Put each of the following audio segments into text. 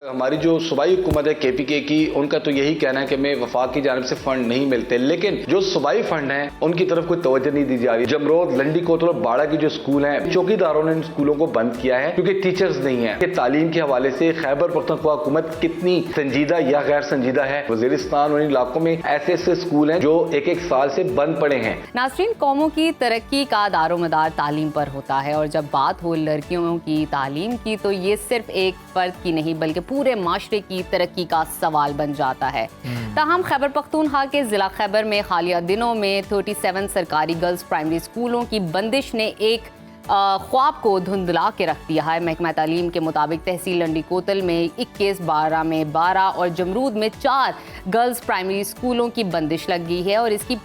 हमारी जो सूबाई हुकूमत है KPK की, उनका तो यही कहना है कि हमें वफाक की जानिब से फंड नहीं मिलते, लेकिन जो सूबाई फंड हैं उनकी तरफ कोई तवज्जो नहीं दी जा रही। जमरोद, लंडी कोतल और बाड़ा की जो स्कूल हैं, चौकीदारों ने इन स्कूलों को बंद किया है क्योंकि टीचर्स नहीं है। तालीम के हवाले से खैबर पख्तूनख्वा हुकूमत कितनी संजीदा या गैर संजीदा है। वजीरिस्तान और इन इलाकों में ऐसे ऐसे स्कूल हैं जो एक एक साल से बंद पड़े हैं। नाज़रीन, कौमों की तरक्की का दारोमदार तालीम पर होता है और जब बात हो लड़कियों की तालीम की तो ये सिर्फ एक फर्द की नहीं बल्कि पूरे माशरे की तरक्की का सवाल बन जाता है। ताहम खैबर पख्तूनख्वा के ज़िला खैबर में हालिया दिनों में 37 सरकारी गर्ल्स प्राइमरी स्कूलों की बंदिश ने एक ख्वाब को धुंधला के रख दिया है। महकमा तालीम के मुताबिक तहसील लंडी कोतल में 21, बारा में 12 और जमरूद में 4 गर्ल्स प्राइमरी स्कूलों की बंदिश लग गई है और इसकी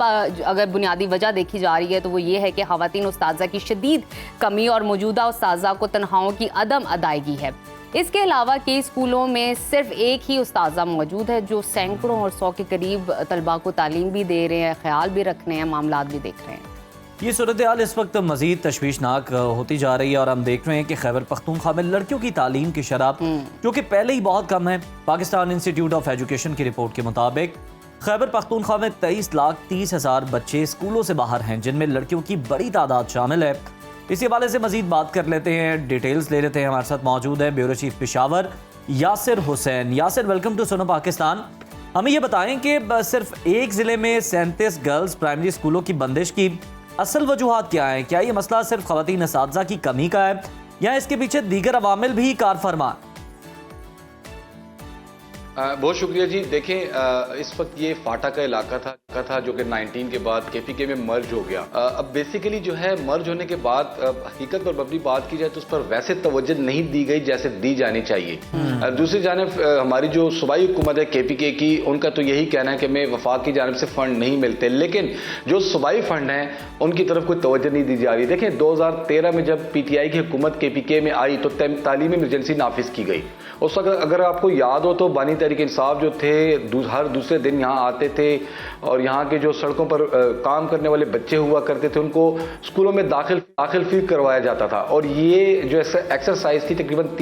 अगर बुनियादी वजह देखी जा रही है तो वो ये है कि ख़वातीन उस्ताज़ा की शदीद कमी और मौजूदा उस्ताज़ा को तनख्वाहों की अदम अदायगी है। इसके अलावा कई स्कूलों में सिर्फ एक ही उस्ताज़ा मौजूद है जो सैकड़ों और 100 के करीब तलबा को तालीम भी दे रहे हैं, ख्याल भी रख रहे हैं, मामलात भी देख रहे हैं। ये सूरत हाल इस वक्त मज़ीद तशवीशनाक होती जा रही है और हम देख रहे हैं कि खैबर पख्तूनख्वा में लड़कियों की तालीम की शरह जो कि पहले ही बहुत कम है। पाकिस्तान इंस्टीट्यूट ऑफ एजुकेशन की रिपोर्ट के मुताबिक खैबर पख्तूनख्वा में 23,30,000 बच्चे स्कूलों से बाहर हैं, जिनमें लड़कियों की बड़ी तादाद शामिल है। इसी हवाले से मजीद बात कर लेते हैं, डिटेल्स ले लेते हैं। हमारे साथ मौजूद है bureau chief Peshawar Yasir Hussain. Yasir, welcome to Suno Pakistan. हमें ये बताएं कि सिर्फ एक ज़िले में 37 गर्ल्स प्राइमरी स्कूलों की बंदिश की असल वजूहात क्या है? क्या ये मसला सिर्फ ख़वातीन असातिज़ा की कमी का है या इसके पीछे दीगर अवामिल भी कार फरमा? बहुत शुक्रिया जी। देखें, इस वक्त ये फाटा का इलाका था जो कि 19 के बाद KPK में मर्ज हो गया। अब बेसिकली जो है मर्ज होने के बाद हकीकत पर अपनी बात की जाए तो उस पर वैसे तवज्जो नहीं दी गई जैसे दी जानी चाहिए। दूसरी जानिब हमारी जो सूबाई हुकूमत है KPK की, उनका तो यही कहना है कि हमें वफाक की जानिब से फंड नहीं मिलते, लेकिन जो सूबाई फंड हैं उनकी तरफ कोई तवज्जो नहीं दी जा रही। देखें, 2013 में जब PTI की हुकूमत KPK में आई तो तालीमी इमरजेंसी नाफिज की गई। उस वक्त अगर आपको याद हो तो बानी तहरीक इंसाफ जो थे हर दूसरे दिन यहाँ आते थे और यहाँ के जो सड़कों पर काम करने वाले बच्चे हुआ करते थे उनको स्कूलों में दाखिल फी करवाया जाता था और ये जो एक्सरसाइज थी तकरीबन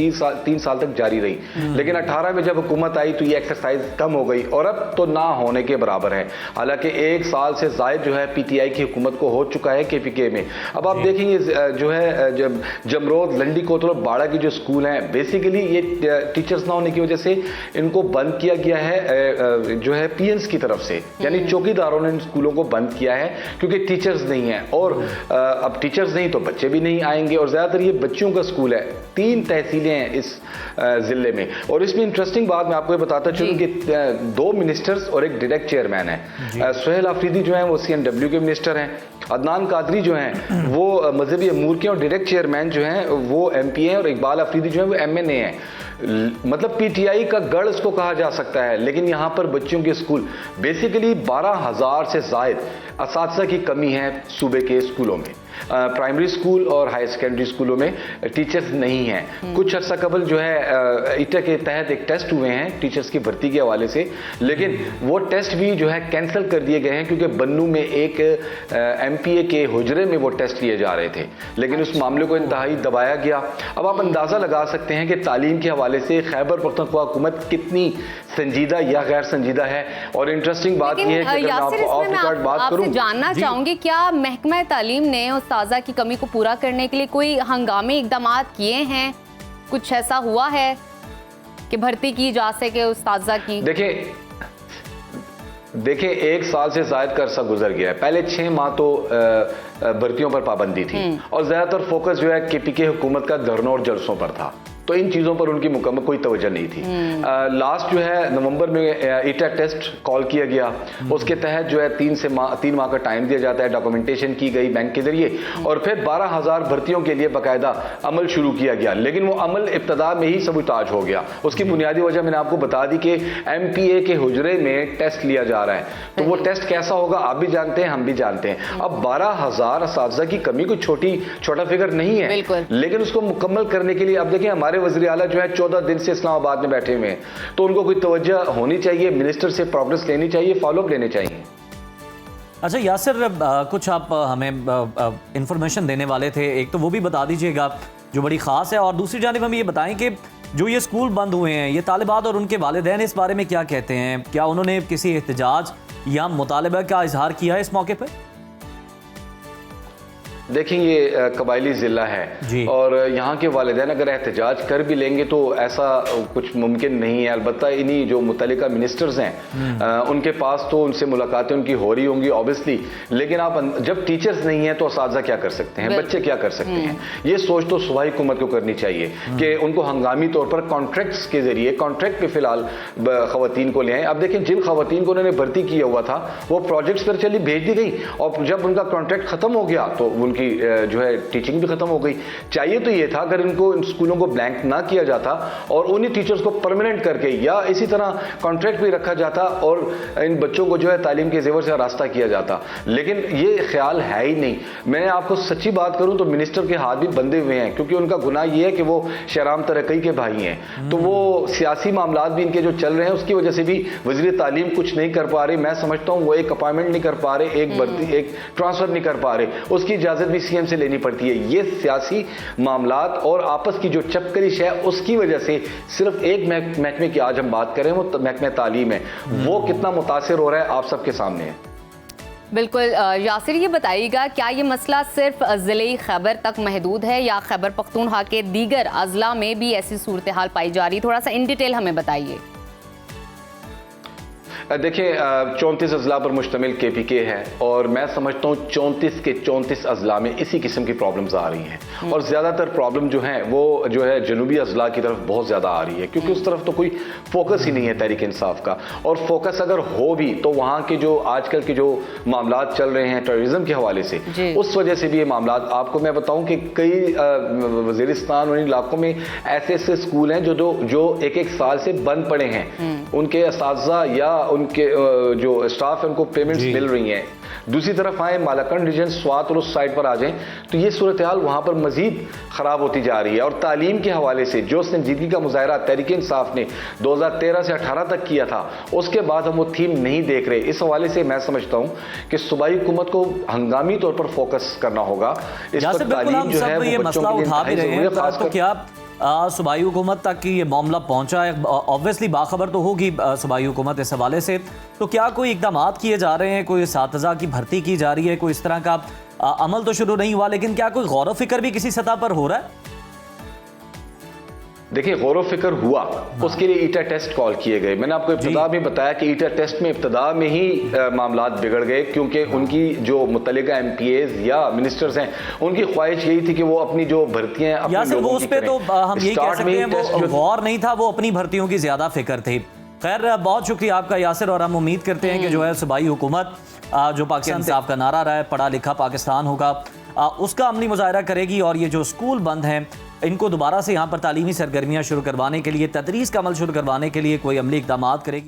3 साल तक जारी रही। लेकिन 18 में जब हुकूमत आई तो ये एक्सरसाइज कम हो गई और अब तो ना होने के बराबर है। हालांकि 1 साल से ज़ायद जो है PTI की हुकूमत को हो चुका है KPK में। अब आप देखेंगे जो है जमरोद, लंडी कोतल और बाड़ा की जो स्कूल हैं, बेसिकली ये टीचर्स ना होने की वजह से इनको बंद किया गया है जो है PNs की तरफ से, यानी चौकीदारों ने इन स्कूलों को बंद किया है क्योंकि टीचर्स नहीं हैं और अब टीचर्स नहीं तो बच्चे भी नहीं आएंगे और ज़्यादातर ये बच्चियों का स्कूल है। 3 तहसीलें हैं इस ज़िले में और इसमें इंटरेस्टिंग बात मैं आपको बताता चलूँ कि 2 मिनिस्टर्स और एक डायरेक्ट चेयरमैन है। सुहेल आफरीदी जो हैं वो CNW के मिनिस्टर हैं, अदनान कादरी जो हैं वो मजहबी अमूर के और डायरेक्ट चेयरमैन जो हैं वो MP हैं और इकबाल अफरीदी जो हैं वो MNA हैं। मतलब PTI का गढ़ इसको कहा जा सकता है। लेकिन यहाँ पर बच्चों के स्कूल बेसिकली 12,000 से ज़ायद असातिज़ा की कमी है सूबे के स्कूलों में। प्राइमरी स्कूल और हाई सेकेंडरी स्कूलों में टीचर्स नहीं हैं। कुछ अर्सा कबल जो है ITA के तहत एक टेस्ट हुए हैं टीचर्स की भर्ती के हवाले से, लेकिन वो टेस्ट भी जो है कैंसिल कर दिए गए हैं क्योंकि बन्नू में एक MPA के हुजरे में वो टेस्ट लिए जा रहे थे, लेकिन उस मामले को इंतहाई दबाया गया। अब आप अंदाज़ा लगा सकते हैं कि तालीम के हवाले से खैबर पख्तूनख्वा हुकूमत कितनी संजीदा या गैर संजीदा है। और इंटरेस्टिंग बात यह है कि अगर ऑफ रिकॉर्ड बात करूं, जानना चाहूंगी क्या महकमा तालीम ने उस्ताज़ा की कमी को पूरा करने के लिए कोई हंगामी इक़दाम किए हैं? कुछ ऐसा हुआ है कि भर्ती की जा सके उस्ताज़ा की? देखें 1 साल से ज़ायद का अरसा गुजर गया है। पहले 6 माह तो भर्तियों पर पाबंदी थी और ज़्यादातर फोकस जो है KPK हुकूमत का धरनों और जलसों पर था, तो इन चीज़ों पर उनकी मुकम्मल कोई तवज्जो नहीं थी। लास्ट जो है नवंबर में ITA टेस्ट कॉल किया गया, उसके तहत जो है 3 माह का टाइम दिया जाता है, डॉक्यूमेंटेशन की गई बैंक के जरिए और फिर 12,000 भर्तियों के लिए बाकायदा अमल शुरू किया गया, लेकिन वो अमल इब्तदा में ही सबूताज हो गया। उसकी बुनियादी वजह मैंने आपको बता दी कि MPA के हुजरे में टेस्ट लिया जा रहा है, तो वो टेस्ट कैसा होगा आप भी जानते हैं, हम भी जानते हैं। अब 12,000 असातिज़ा की कमी कोई छोटा फिगर नहीं है, लेकिन उसको मुकम्मल करने के लिए अब देखिए हमारे वज़ीर आला जो है 14 दिन से इस्लामाबाद में बैठे हुए हैं, तो उनको कोई तवज्जो होनी चाहिए, मिनिस्टर से प्रोग्रेस लेनी चाहिए, फॉलोअप लेने चाहिए। अच्छा यासिर, कुछ आप हमें इंफॉर्मेशन देने वाले थे, एक तो वो भी बता दीजिएगा जो बड़ी ख़ास है, और दूसरी जानिब हमें ये बताएं कि جو یہ اسکول بند ہوئے ہیں، یہ طالبات اور ان کے والدین اس بارے میں کیا کہتے ہیں؟ کیا انہوں نے کسی احتجاج یا مطالبہ کا اظہار کیا ہے اس موقع پر؟ دیکھیں یہ قبائلی ضلع ہے جی، اور یہاں کے والدین اگر احتجاج کر بھی لیں گے تو ایسا کچھ ممکن نہیں ہے. البتہ انہی جو متعلقہ منسٹرز ہیں ان کے پاس تو ان سے ملاقاتیں ان کی ہو رہی ہوں گی اوبیسلی، لیکن آپ جب ٹیچرز نہیں ہیں تو اساتذہ کیا کر سکتے ہیں، بچے کیا کر سکتے ہیں؟ یہ سوچ تو صوبائی حکومت کو کرنی چاہیے کہ ان کو ہنگامی طور پر کانٹریکٹس کے ذریعے کانٹریکٹ پہ فی الحال خواتین کو لے آئیں. اب دیکھیں جن خواتین کو انہوں نے بھرتی کیا ہوا تھا وہ پروجیکٹس پر چلی بھیج دی گئی، اور جب ان کا کانٹریکٹ ختم ہو گیا تو ان کی جو ہے ٹیچنگ بھی ختم ہو گئی. چاہیے تو یہ تھا اگر ان کو ان سکولوں کو بلینک نہ کیا جاتا اور انہی ٹیچرز کو پرماننٹ کر کے یا اسی طرح کانٹریکٹ بھی رکھا جاتا اور ان بچوں کو جو ہے تعلیم کے زیور سے راستہ کیا جاتا، لیکن یہ خیال ہے ہی نہیں. میں آپ کو سچی بات کروں تو منسٹر کے ہاتھ بھی بندھے ہوئے ہیں، کیونکہ ان کا گناہ یہ ہے کہ وہ شہرام ترقی کے بھائی ہیں، تو وہ سیاسی معاملات بھی ان کے جو چل رہے ہیں اس کی وجہ سے بھی وزیر تعلیم کچھ نہیں کر پا رہے. میں سمجھتا ہوں وہ ایک اپائنٹمنٹ نہیں کر پا رہے، ایک ٹرانسفر نہیں کر پا رہے، اس کی اجازت بھی سی ایم سے لینی پڑتی ہے. یہ سیاسی معاملات اور آپس کی جو چپکرش ہے اس کی وجہ سے صرف ایک محکمے کی آج ہم بات کریں وہ محکمہ تعلیم ہے، وہ کتنا متاثر ہو رہا ہے آپ سب کے سامنے ہے. بالکل. یاسر یہ بتائیے گا کیا یہ مسئلہ صرف ضلعی خیبر تک محدود ہے یا خیبر پختونخوا کے دیگر اضلاع میں بھی ایسی صورتحال پائی جا رہی؟ تھوڑا سا ان ڈیٹیل ہمیں بتائیے. دیکھیں 34 اضلاع پر مشتمل کے پی کے ہے اور میں سمجھتا ہوں 34 کے 34 اضلاع میں اسی قسم کی پرابلمز آ رہی ہیں، اور زیادہ تر پرابلم جو ہیں وہ جو ہے جنوبی اضلاع کی طرف بہت زیادہ آ رہی ہے، کیونکہ اس طرف تو کوئی فوکس ہی نہیں ہے تحریک انصاف کا، اور فوکس اگر ہو بھی تو وہاں کے جو آج کل کے جو معاملات چل رہے ہیں ٹیررزم کے حوالے سے اس وجہ سے بھی یہ معاملات. آپ کو میں بتاؤں کہ کئی وزیرستان اور ان علاقوں میں ایسے اسکول ہیں جو ایک سال سے بند پڑے ہیں، ان کے اساتذہ یا ان کے جو اسٹاف ہے ان کو پیمنٹس مل رہی ہیں. دوسری طرف آئیں مالاکنڈ ریجن سوات اور اس سائڈ پر آ جائیں تو یہ صورتحال وہاں پر مزید خراب ہوتی جا رہی ہے. اور تعلیم کے حوالے سے جو سنجیدگی کا مظاہرہ تحریک انصاف نے 2013 سے 18 تک کیا تھا اس کے بعد ہم وہ تھیم نہیں دیکھ رہے. اس حوالے سے میں سمجھتا ہوں کہ صوبائی حکومت کو ہنگامی طور پر فوکس کرنا ہوگا. اس پر تعلیم جو ہے وہ بچوں کے لیے انتہائی ضروری ہے، خاص کر کیا صوبائی حکومت تک کی یہ معاملہ پہنچا ہے؟ اوبویسلی باخبر تو ہوگی صوبائی حکومت اس حوالے سے، تو کیا کوئی اقدامات کیے جا رہے ہیں؟ کوئی اساتذہ کی بھرتی کی جا رہی ہے؟ کوئی اس طرح کا عمل تو شروع نہیں ہوا، لیکن کیا کوئی غور و فکر بھی کسی سطح پر ہو رہا ہے؟ دیکھیں غور و فکر ہوا، اس کے لیے ایٹا ٹیسٹ کال کیے گئے. میں نے آپ کو ابتدا میں بتایا کہ ایٹا ٹیسٹ میں ابتدا میں ہی معاملات بگڑ گئے، کیونکہ ان کی جو متعلقہ ایم پی ایز یا منسٹرز ہیں ان کی خواہش یہی تھی کہ وہ اپنی جو بھرتیاں یا صرف اس پہ تو ہم یہی کہہ سکتے ہیں وہ غور نہیں تھا، وہ اپنی بھرتیوں کی زیادہ فکر تھی. خیر بہت شکریہ آپ کا یاسر، اور ہم امید کرتے ہیں کہ جو ہے صوبائی حکومت جو پاکستان انصاف کا نعرہ رہا ہے پڑھا لکھا پاکستان ہوگا اس کا عملی مظاہرہ کرے گی، اور یہ جو اسکول بند ہیں ان کو دوبارہ سے یہاں پر تعلیمی سرگرمیاں شروع کروانے کے لیے، تدریس کا عمل شروع کروانے کے لیے کوئی عملی اقدامات کرے گی.